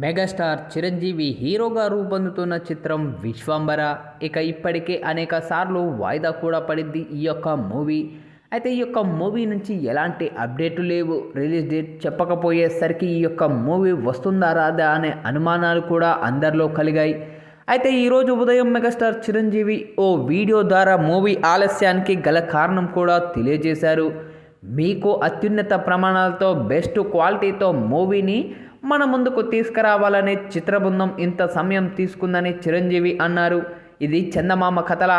Megastar Chiranjeevi హీరోగా రూపొందుతున్న చిత్రం విశ్వంబర. ఇప్పటికే అనేక సార్లు వాయిదా కూడా పడింది ఈ యొక్క మూవీ. అయితే ఈ యొక్క మూవీ నుంచి ఎలాంటి అప్డేట్లు లేవు. రిలీజ్ డేట్ చెప్పకపోయేసరికి ఈ యొక్క మూవీ వస్తుందా రాదా అనే అనుమానాలు కూడా అందరిలో కలిగాయి. అయితే ఈరోజు ఉదయం మెగాస్టార్ చిరంజీవి ఓ వీడియో ద్వారా మూవీ ఆలస్యానికి గల కారణం కూడా తెలియజేశారు. మీకు అత్యున్నత ప్రమాణాలతో బెస్ట్ క్వాలిటీతో మూవీని మన ముందుకు తీసుకురావాలని చిత్ర బృందం ఇంత సమయం తీసుకుందని చిరంజీవి అన్నారు. ఇది చందమామ కథలా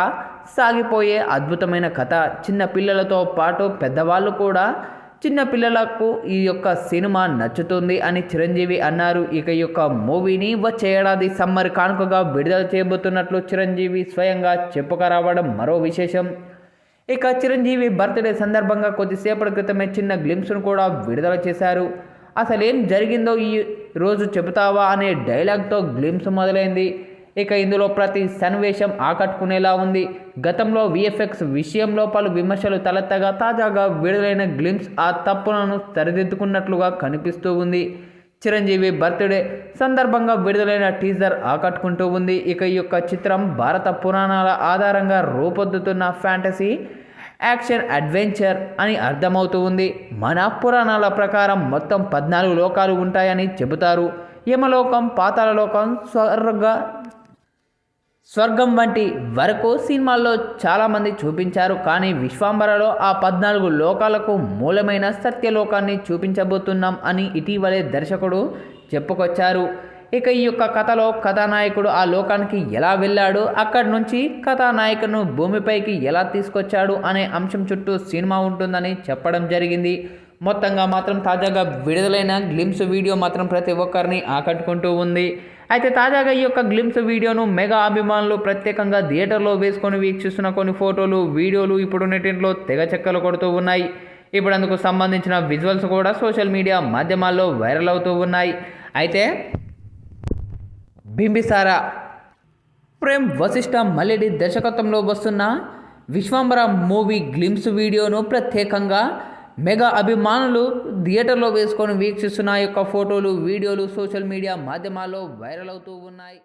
సాగిపోయే అద్భుతమైన కథ. చిన్న పిల్లలతో పాటు పెద్దవాళ్ళు కూడా చిన్న పిల్లలకు ఈ యొక్క సినిమా నచ్చుతుంది అని చిరంజీవి అన్నారు. ఈ యొక్క మూవీని వచ్చే ఏడాది సమ్మర్ కానుకగా విడుదల చేయబోతున్నట్లు చిరంజీవి స్వయంగా చెప్పుకురావడం మరో విశేషం. చిరంజీవి బర్త్డే సందర్భంగా కొద్దిసేపటి క్రితమే చిన్న గ్లింప్స్ను కూడా విడుదల చేశారు. అసలేం జరిగిందో ఈ రోజు చెబుతావా అనే డైలాగ్తో గ్లింప్స్ మొదలైంది. ఇందులో ప్రతి సన్నివేశం ఆకట్టుకునేలా ఉంది. గతంలో విఎఫ్ఎక్స్ విషయంలో పలు విమర్శలు తలెత్తగా తాజాగా విడుదలైన గ్లింప్స్ ఆ తప్పులను సరిదిద్దుకున్నట్లుగా కనిపిస్తూ ఉంది. చిరంజీవి బర్త్డే సందర్భంగా విడుదలైన టీజర్ ఆకట్టుకుంటూ ఉంది. ఈ యొక్క చిత్రం భారత పురాణాల ఆధారంగా రూపొందుతున్న ఫ్యాంటసీ యాక్షన్ అడ్వెంచర్ అని అర్థమవుతూ ఉంది. మన పురాణాల ప్రకారం మొత్తం 14 లోకాలు ఉంటాయని చెబుతారు. యమలోకం, పాతాళలోకం, స్వర్గం వంటి వరకు సినిమాల్లో చాలామంది చూపించారు. కానీ విశ్వంబరలో ఆ 14 లోకాలకు మూలమైన సత్యలోకాన్ని చూపించబోతున్నాం అని ఇటీవలే దర్శకుడు చెప్పుకొచ్చారు. ఈ యొక్క కథలో కథానాయకుడు ఆ లోకానికి ఎలా వెళ్ళాడు, అక్కడి నుంచి కథానాయకును భూమిపైకి ఎలా తీసుకొచ్చాడు అనే అంశం చుట్టూ సినిమా ఉంటుందని చెప్పడం జరిగింది. మొత్తంగా మాత్రం తాజాగా విడుదలైన గ్లింప్స్ వీడియో మాత్రం ప్రతి ఒక్కరిని ఆకట్టుకుంటూ ఉంది. తాజాగా ఈ యొక్క గ్లింప్స్ వీడియోను మెగా అభిమానులు ప్రత్యేకంగా థియేటర్లో వేసుకొని వీక్షిస్తున్న కొన్ని ఫోటోలు, వీడియోలు ఇప్పుడు నెట్టింట్లో తెగ చెక్కలు కొడుతూ ఉన్నాయి. ఇప్పుడు అందుకు సంబంధించిన విజువల్స్ కూడా సోషల్ మీడియా మాధ్యమాల్లో వైరల్ అవుతూ ఉన్నాయి. బింబిసారా ప్రేమ్ వశిష్ఠ మల్లెడి దర్శకత్వంలో వస్తున్న విశ్వంబర మూవీ గ్లింప్స్ వీడియోను ప్రత్యేకంగా మెగా అభిమానులు థియేటర్లో వేసుకొని వీక్షిస్తున్న యొక్క ఫోటోలు, వీడియోలు సోషల్ మీడియా మాధ్యమాల్లో వైరల్ అవుతూ ఉన్నాయి.